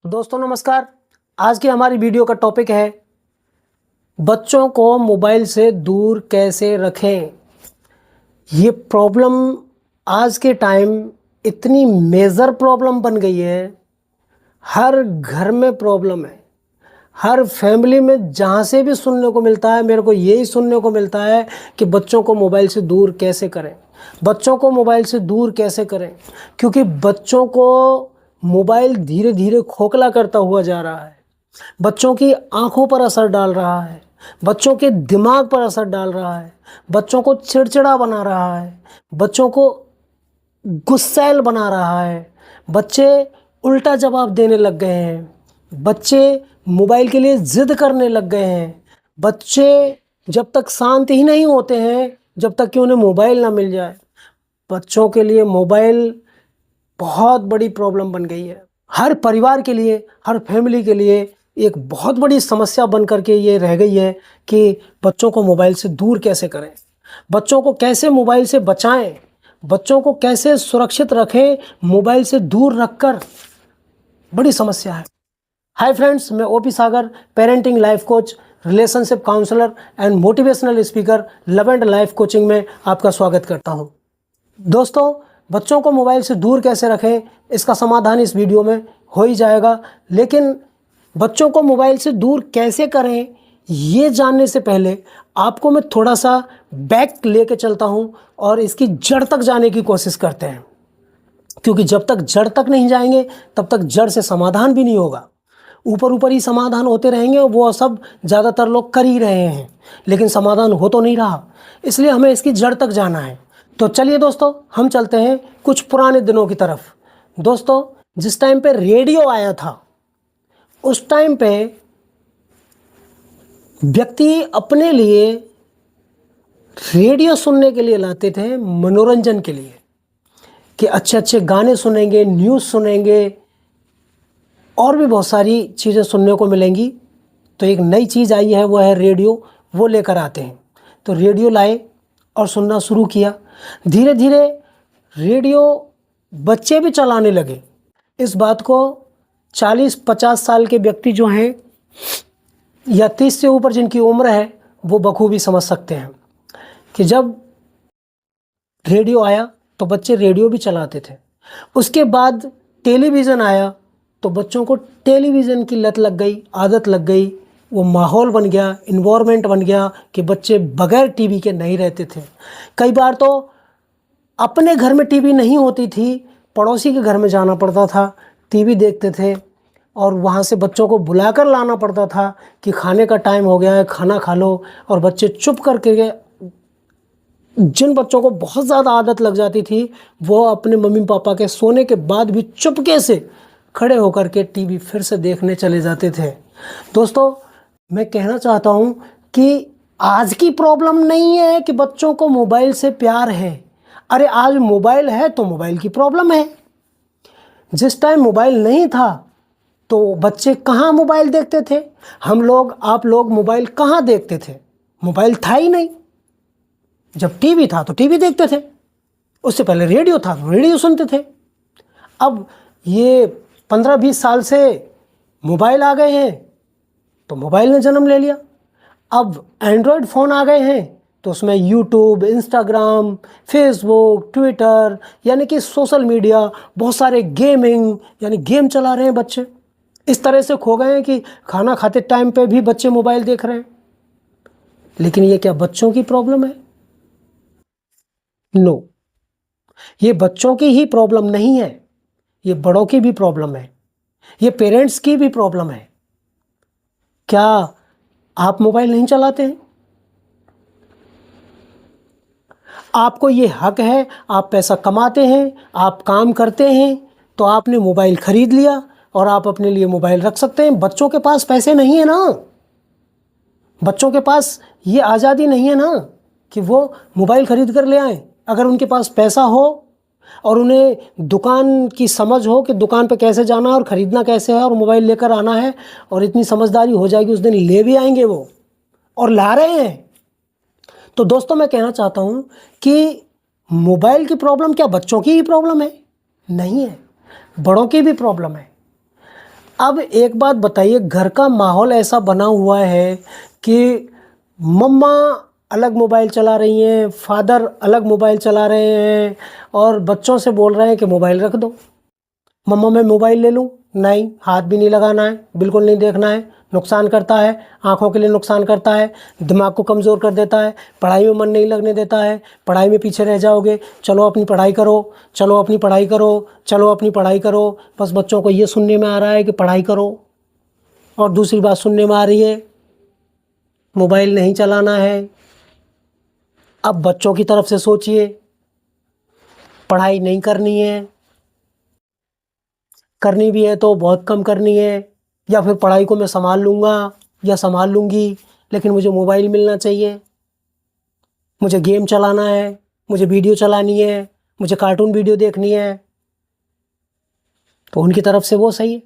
दोस्तों नमस्कार। आज की हमारी वीडियो का टॉपिक है बच्चों को मोबाइल से दूर कैसे रखें। ये प्रॉब्लम आज के टाइम इतनी मेजर प्रॉब्लम बन गई है। हर घर में प्रॉब्लम है, हर फैमिली में जहाँ से भी सुनने को मिलता है, मेरे को यही सुनने को मिलता है कि बच्चों को मोबाइल से दूर कैसे करें, बच्चों को मोबाइल से दूर कैसे करें। क्योंकि बच्चों को मोबाइल धीरे धीरे खोखला करता हुआ जा रहा है, बच्चों की आंखों पर असर डाल रहा है, बच्चों के दिमाग पर असर डाल रहा है, बच्चों को चिड़चिड़ा बना रहा है, बच्चों को गुस्सैल बना रहा है। बच्चे उल्टा जवाब देने लग गए हैं, बच्चे मोबाइल के लिए ज़िद करने लग गए हैं। बच्चे जब तक शांत ही नहीं होते हैं जब तक कि उन्हें मोबाइल ना मिल जाए। बच्चों के लिए मोबाइल बहुत बड़ी प्रॉब्लम बन गई है। हर परिवार के लिए, हर फैमिली के लिए एक बहुत बड़ी समस्या बन करके ये रह गई है कि बच्चों को मोबाइल से दूर कैसे करें, बच्चों को कैसे मोबाइल से बचाएं, बच्चों को कैसे सुरक्षित रखें मोबाइल से दूर रखकर। बड़ी समस्या है। हाय फ्रेंड्स, मैं OP Sagar, parenting life coach, relationship counsellor and motivational speaker, love and life coaching में आपका स्वागत करता हूं। दोस्तों, बच्चों को मोबाइल से दूर कैसे रखें, इसका समाधान इस वीडियो में हो ही जाएगा। लेकिन बच्चों को मोबाइल से दूर कैसे करें, ये जानने से पहले आपको मैं थोड़ा सा बैक लेके चलता हूं और इसकी जड़ तक जाने की कोशिश करते हैं। क्योंकि जब तक जड़ तक नहीं जाएंगे तब तक जड़ से समाधान भी नहीं होगा। ऊपर ऊपर ही समाधान होते रहेंगे, वो सब ज़्यादातर लोग कर ही रहे हैं, लेकिन समाधान हो तो नहीं रहा। इसलिए हमें इसकी जड़ तक जाना है। तो चलिए दोस्तों, हम चलते हैं कुछ पुराने दिनों की तरफ। दोस्तों, जिस टाइम पे रेडियो आया था, उस टाइम पे व्यक्ति अपने लिए रेडियो सुनने के लिए लाते थे, मनोरंजन के लिए, कि अच्छे अच्छे गाने सुनेंगे, न्यूज़ सुनेंगे और भी बहुत सारी चीज़ें सुनने को मिलेंगी। तो एक नई चीज़ आई है, वो है रेडियो, वो लेकर आते हैं। तो रेडियो लाए और सुनना शुरू किया। धीरे धीरे रेडियो बच्चे भी चलाने लगे। इस बात को 40-50 साल के व्यक्ति जो हैं या 30 से ऊपर जिनकी उम्र है, वो बखूबी समझ सकते हैं कि जब रेडियो आया तो बच्चे रेडियो भी चलाते थे। उसके बाद टेलीविज़न आया तो बच्चों को टेलीविज़न की लत लग गई, आदत लग गई। वो माहौल बन गया, इन्वायरमेंट बन गया कि बच्चे बगैर टीवी के नहीं रहते थे। कई बार तो अपने घर में टीवी नहीं होती थी, पड़ोसी के घर में जाना पड़ता था, टीवी देखते थे। और वहाँ से बच्चों को बुलाकर लाना पड़ता था कि खाने का टाइम हो गया है, खाना खा लो। और बच्चे चुप करके, जिन बच्चों को बहुत ज़्यादा आदत लग जाती थी, वो अपने मम्मी पापा के सोने के बाद भी चुपके से खड़े होकर के टीवी फिर से देखने चले जाते थे। दोस्तों, मैं कहना चाहता हूँ कि आज की प्रॉब्लम नहीं है कि बच्चों को मोबाइल से प्यार है। अरे आज मोबाइल है तो मोबाइल की प्रॉब्लम है। जिस टाइम मोबाइल नहीं था तो बच्चे कहाँ मोबाइल देखते थे? हम लोग, आप लोग मोबाइल कहाँ देखते थे? मोबाइल था ही नहीं। जब टीवी था तो टीवी देखते थे, उससे पहले रेडियो था तो रेडियो सुनते थे। अब ये 15-20 साल से मोबाइल आ गए हैं तो मोबाइल ने जन्म ले लिया। अब एंड्रॉयड फ़ोन आ गए हैं तो उसमें यूट्यूब, इंस्टाग्राम, फेसबुक, ट्विटर, यानी कि सोशल मीडिया, बहुत सारे गेमिंग, यानी गेम चला रहे हैं बच्चे। इस तरह से खो गए हैं कि खाना खाते टाइम पे भी बच्चे मोबाइल देख रहे हैं। लेकिन ये क्या बच्चों की प्रॉब्लम है? नो, ये बच्चों की ही प्रॉब्लम नहीं है, ये बड़ों की भी प्रॉब्लम है, ये पेरेंट्स की भी प्रॉब्लम है। क्या आप मोबाइल नहीं चलाते हैं? आपको ये हक है, आप पैसा कमाते हैं, आप काम करते हैं, तो आपने मोबाइल खरीद लिया और आप अपने लिए मोबाइल रख सकते हैं। बच्चों के पास पैसे नहीं है ना, बच्चों के पास ये आज़ादी नहीं है ना कि वो मोबाइल खरीद कर ले आएँ। अगर उनके पास पैसा हो और उन्हें दुकान की समझ हो कि दुकान पे कैसे जाना है और ख़रीदना कैसे है और मोबाइल लेकर आना है, और इतनी समझदारी हो जाएगी, उस दिन ले भी आएंगे वो, और ला रहे हैं। तो दोस्तों, मैं कहना चाहता हूँ कि मोबाइल की प्रॉब्लम क्या बच्चों की ही प्रॉब्लम है? नहीं है, बड़ों की भी प्रॉब्लम है। अब एक बात बताइए, घर का माहौल ऐसा बना हुआ है कि मम्मा अलग मोबाइल चला रही हैं, फादर अलग मोबाइल चला रहे हैं और बच्चों से बोल रहे हैं कि मोबाइल रख दो। मम्मा मैं मोबाइल ले लूँ? नहीं, हाथ भी नहीं लगाना है, बिल्कुल नहीं देखना है, नुकसान करता है, आँखों के लिए नुकसान करता है, दिमाग को कमज़ोर कर देता है, पढ़ाई में मन नहीं लगने देता है, पढ़ाई में पीछे रह जाओगे, चलो अपनी पढ़ाई करो, चलो अपनी पढ़ाई करो, चलो अपनी पढ़ाई करो। बस बच्चों को ये सुनने में आ रहा है कि पढ़ाई करो, और दूसरी बात सुनने में आ रही है मोबाइल नहीं चलाना है। अब बच्चों की तरफ से सोचिए, पढ़ाई नहीं करनी है, करनी भी है तो बहुत कम करनी है, या फिर पढ़ाई को मैं संभाल लूँगा या संभाल लूँगी, लेकिन मुझे मोबाइल मिलना चाहिए, मुझे गेम चलाना है, मुझे वीडियो चलानी है, मुझे कार्टून वीडियो देखनी है। तो उनकी तरफ से वो सही है,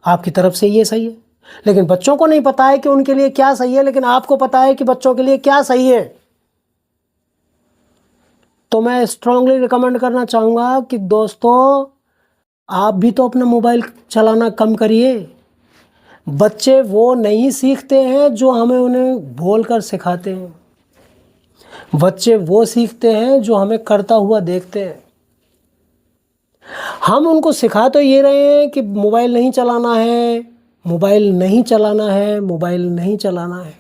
आपकी तरफ से ये सही है, लेकिन बच्चों को नहीं पता है कि उनके लिए क्या सही है, लेकिन आपको पता है कि बच्चों के लिए क्या सही है। तो मैं स्ट्रांगली रिकमेंड करना चाहूँगा कि दोस्तों, आप भी तो अपना मोबाइल चलाना कम करिए। बच्चे वो नहीं सीखते हैं जो हमें उन्हें बोलकर सिखाते हैं, बच्चे वो सीखते हैं जो हमें करता हुआ देखते हैं। हम उनको सिखा तो ये रहे हैं कि मोबाइल नहीं चलाना है, मोबाइल नहीं चलाना है, मोबाइल नहीं चलाना है,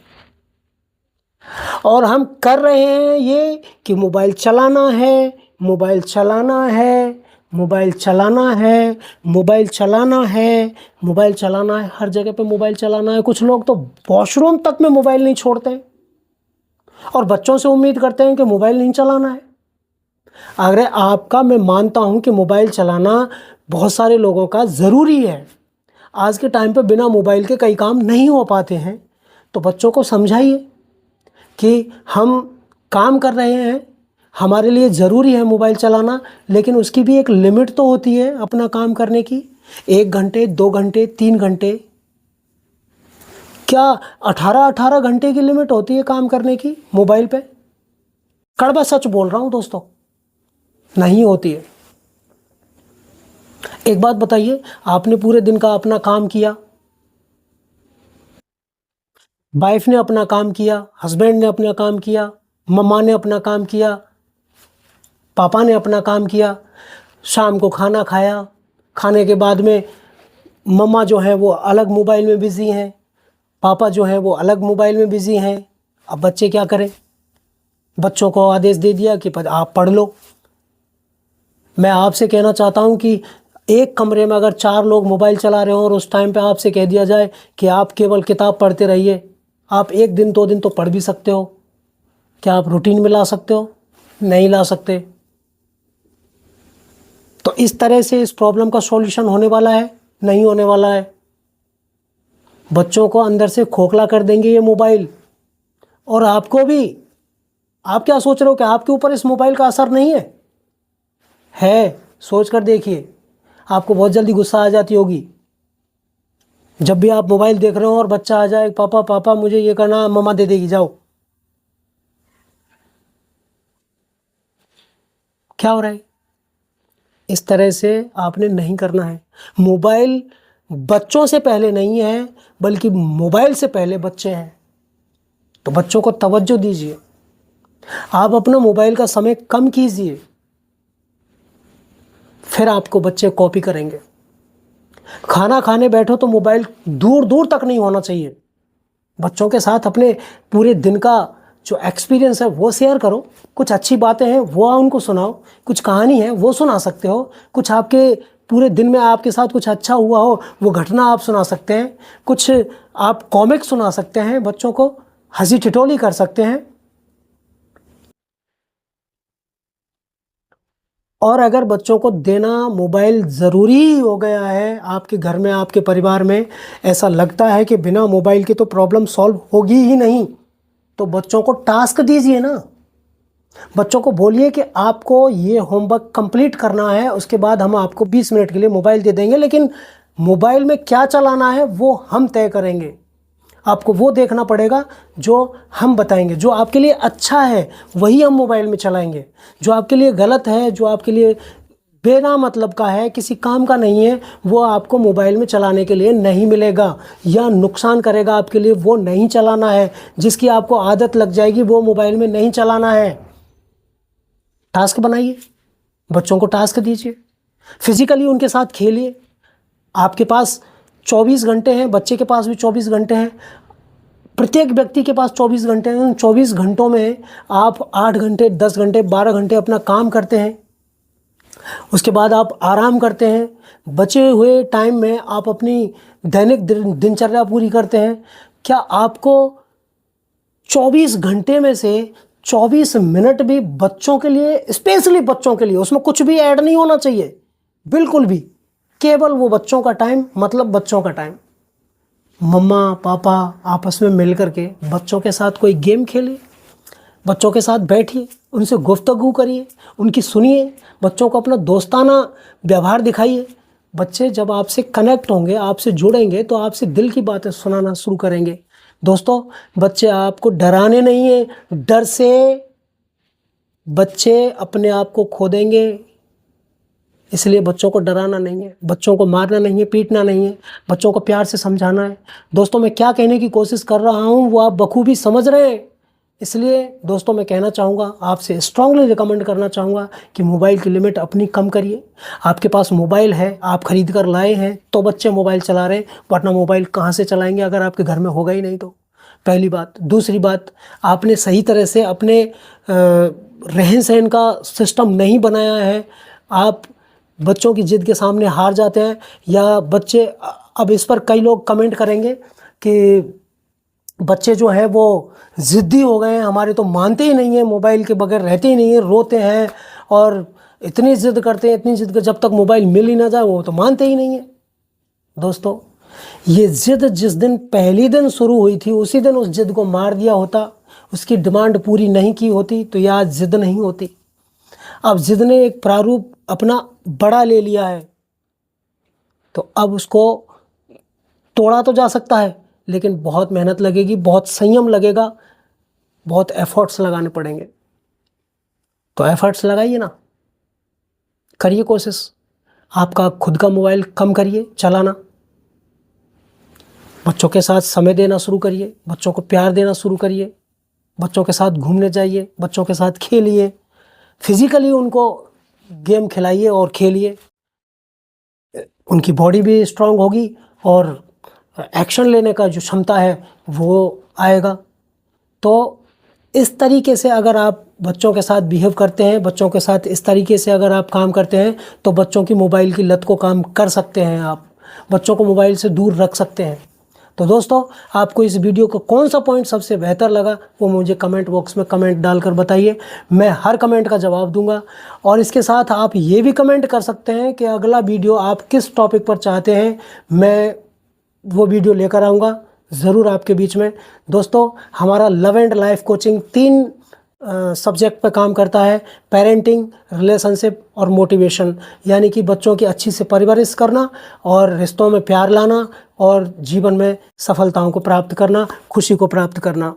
और हम कर रहे हैं ये कि मोबाइल चलाना है, मोबाइल चलाना है, मोबाइल चलाना है, मोबाइल चलाना है, मोबाइल चलाना है, हर जगह पे मोबाइल चलाना है। कुछ लोग तो वॉशरूम तक में मोबाइल नहीं छोड़ते और बच्चों से उम्मीद करते हैं कि मोबाइल नहीं चलाना है। अगर आपका, मैं मानता हूं कि मोबाइल चलाना बहुत सारे लोगों का ज़रूरी है, आज के टाइम पे बिना मोबाइल के कई काम नहीं हो पाते हैं, तो बच्चों को समझाइए कि हम काम कर रहे हैं, हमारे लिए ज़रूरी है मोबाइल चलाना, लेकिन उसकी भी एक लिमिट तो होती है अपना काम करने की। 1 घंटे, 2 घंटे, 3 घंटे, क्या 18 घंटे की लिमिट होती है काम करने की मोबाइल पे? कड़वा सच बोल रहा हूँ दोस्तों, नहीं होती है। एक बात बताइए, आपने पूरे दिन का अपना काम किया, वाइफ ने अपना काम किया, हस्बैंड ने अपना काम किया, मम्मा ने अपना काम किया, पापा ने अपना काम किया, शाम को खाना खाया, खाने के बाद में मम्मा जो है वो अलग मोबाइल में बिज़ी हैं, पापा जो है वो अलग मोबाइल में बिज़ी हैं। अब बच्चे क्या करें? बच्चों को आदेश दे दिया कि आप पढ़ लो। मैं आपसे कहना चाहता हूँ कि एक कमरे में अगर 4 लोग मोबाइल चला रहे हो और उस टाइम पे आपसे कह दिया जाए कि आप केवल किताब पढ़ते रहिए, आप 1 दिन 2 दिन तो पढ़ भी सकते हो, क्या आप रूटीन में ला सकते हो? नहीं ला सकते। तो इस तरह से इस प्रॉब्लम का सॉल्यूशन होने वाला है? नहीं होने वाला है। बच्चों को अंदर से खोखला कर देंगे ये मोबाइल, और आपको भी। आप क्या सोच रहे हो कि आपके ऊपर इस मोबाइल का असर नहीं है? है, सोच कर देखिए, आपको बहुत जल्दी गुस्सा आ जाती होगी जब भी आप मोबाइल देख रहे हो और बच्चा आ जाए, पापा पापा मुझे ये करना, मम्मा दे देगी, जाओ। क्या हो रहा है? इस तरह से आपने नहीं करना है। मोबाइल बच्चों से पहले नहीं है, बल्कि मोबाइल से पहले बच्चे हैं। तो बच्चों को तवज्जो दीजिए, आप अपना मोबाइल का समय कम कीजिए, फिर आपको बच्चे कॉपी करेंगे। खाना खाने बैठो तो मोबाइल दूर दूर तक नहीं होना चाहिए। बच्चों के साथ अपने पूरे दिन का जो एक्सपीरियंस है वो शेयर करो, कुछ अच्छी बातें हैं वो उनको सुनाओ, कुछ कहानी है वो सुना सकते हो, कुछ आपके पूरे दिन में आपके साथ कुछ अच्छा हुआ हो वो घटना आप सुना सकते हैं, कुछ आप कॉमिक सुना सकते हैं, बच्चों को हंसी ठिठोली कर सकते हैं। और अगर बच्चों को देना मोबाइल ज़रूरी हो गया है, आपके घर में, आपके परिवार में ऐसा लगता है कि बिना मोबाइल के तो प्रॉब्लम सॉल्व होगी ही नहीं, तो बच्चों को टास्क दीजिए ना। बच्चों को बोलिए कि आपको ये होमवर्क कंप्लीट करना है, उसके बाद हम आपको 20 मिनट के लिए मोबाइल दे देंगे, लेकिन मोबाइल में क्या चलाना है वो हम तय करेंगे। आपको वो देखना पड़ेगा जो हम बताएंगे, जो आपके लिए अच्छा है वही हम मोबाइल में चलाएंगे, जो आपके लिए गलत है, जो आपके लिए बिना मतलब का है, किसी काम का नहीं है, वो आपको मोबाइल में चलाने के लिए नहीं मिलेगा या नुकसान करेगा आपके लिए, वो नहीं चलाना है। जिसकी आपको आदत लग जाएगी वो मोबाइल में नहीं चलाना है। टास्क बनाइए, बच्चों को टास्क दीजिए, फिजिकली उनके साथ खेलिए। आपके पास 24 घंटे हैं, बच्चे के पास भी 24 घंटे हैं, प्रत्येक व्यक्ति के पास 24 घंटे हैं। उन 24 घंटों में आप 8 घंटे, 10 घंटे, 12 घंटे अपना काम करते हैं, उसके बाद आप आराम करते हैं। बचे हुए टाइम में आप अपनी दैनिक दिनचर्या पूरी करते हैं। क्या आपको 24 घंटे में से 24 मिनट भी बच्चों के लिए, स्पेशली बच्चों के लिए, उसमें कुछ भी ऐड नहीं होना चाहिए, बिल्कुल भी, केवल वो बच्चों का टाइम, मतलब बच्चों का टाइम, मम्मा पापा आपस में मिल करके बच्चों के साथ कोई गेम खेलिए, बच्चों के साथ बैठिए, उनसे गुफ्तगू करिए, उनकी सुनिए, बच्चों को अपना दोस्ताना व्यवहार दिखाइए। बच्चे जब आपसे कनेक्ट होंगे, आपसे जुड़ेंगे, तो आपसे दिल की बातें सुनाना शुरू करेंगे। दोस्तों, बच्चे आपको डराने नहीं है, डर से बच्चे अपने आप को खो देंगे। इसलिए बच्चों को डराना नहीं है, बच्चों को मारना नहीं है, पीटना नहीं है, बच्चों को प्यार से समझाना है। दोस्तों, मैं क्या कहने की कोशिश कर रहा हूँ वो आप बखूबी समझ रहे हैं। इसलिए दोस्तों, मैं कहना चाहूँगा, आपसे स्ट्रांगली रिकमेंड करना चाहूँगा कि मोबाइल की लिमिट अपनी कम करिए। आपके पास मोबाइल है, आप खरीद कर लाए हैं तो बच्चे मोबाइल चला रहे हैं, वरना मोबाइल कहाँ से चलाएंगे अगर आपके घर में होगा ही नहीं तो। पहली बात। दूसरी बात, आपने सही तरह से अपने रहन सहन का सिस्टम नहीं बनाया है। आप बच्चों की ज़िद के सामने हार जाते हैं, या बच्चे, अब इस पर कई लोग कमेंट करेंगे कि बच्चे जो है वो ज़िद्दी हो गए हैं, हमारे तो मानते ही नहीं है, मोबाइल के बगैर रहते ही नहीं है, रोते हैं और इतनी ज़िद करते हैं, इतनी ज़िद कर, जब तक मोबाइल मिल ही ना जाए वो तो मानते ही नहीं है। दोस्तों, ये ज़िद जिस दिन पहली दिन शुरू हुई थी, उसी दिन उस ज़िद को मार दिया होता, उसकी डिमांड पूरी नहीं की होती, तो यह आज ज़िद नहीं होती। अब ज़िद ने एक प्रारूप अपना बड़ा ले लिया है, तो अब उसको तोड़ा तो जा सकता है, लेकिन बहुत मेहनत लगेगी, बहुत संयम लगेगा, बहुत एफर्ट्स लगाने पड़ेंगे। तो एफर्ट्स लगाइए ना, करिए कोशिश। आपका खुद का मोबाइल कम करिए चलाना, बच्चों के साथ समय देना शुरू करिए, बच्चों को प्यार देना शुरू करिए, बच्चों के साथ घूमने जाइए, बच्चों के साथ खेलिए, फिजिकली उनको गेम खिलाइए और खेलिए। उनकी बॉडी भी स्ट्रांग होगी और एक्शन लेने का जो क्षमता है वो आएगा। तो इस तरीके से अगर आप बच्चों के साथ बिहेव करते हैं, बच्चों के साथ इस तरीके से अगर आप काम करते हैं, तो बच्चों की मोबाइल की लत को काम कर सकते हैं, आप बच्चों को मोबाइल से दूर रख सकते हैं। तो दोस्तों, आपको इस वीडियो का कौन सा पॉइंट सबसे बेहतर लगा वो मुझे कमेंट बॉक्स में कमेंट डालकर बताइए, मैं हर कमेंट का जवाब दूंगा। और इसके साथ आप ये भी कमेंट कर सकते हैं कि अगला वीडियो आप किस टॉपिक पर चाहते हैं, मैं वो वीडियो लेकर आऊँगा ज़रूर आपके बीच में। दोस्तों, हमारा love and life coaching 3 subject पर काम करता है, पेरेंटिंग, रिलेशनशिप और मोटिवेशन, यानी कि बच्चों की अच्छी से परवरिश करना और रिश्तों में प्यार लाना और जीवन में सफलताओं को प्राप्त करना, खुशी को प्राप्त करना।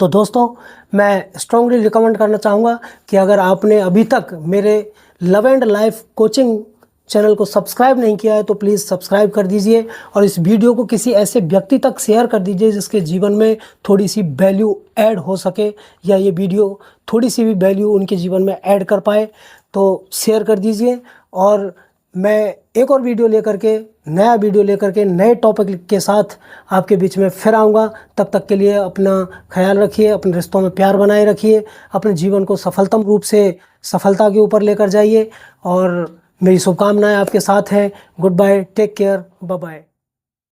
तो दोस्तों, मैं स्ट्रांगली रिकमेंड करना चाहूँगा कि अगर आपने अभी तक मेरे love and life coaching channel को सब्सक्राइब नहीं किया है तो प्लीज़ सब्सक्राइब कर दीजिए और इस वीडियो को किसी ऐसे व्यक्ति तक शेयर कर दीजिए जिसके जीवन में थोड़ी सी वैल्यू ऐड हो सके, या ये वीडियो थोड़ी सी भी वैल्यू उनके जीवन में ऐड कर पाए, तो शेयर कर दीजिए। और मैं एक और वीडियो लेकर के, नया वीडियो लेकर के, नए टॉपिक के साथ आपके बीच में फिर आऊँगा। तब तक के लिए अपना ख्याल रखिए, अपने रिश्तों में प्यार बनाए रखिए, अपने जीवन को सफलतम रूप से सफलता के ऊपर लेकर जाइए और मेरी शुभकामनाएं आपके साथ हैं। Good bye, take care, bye bye.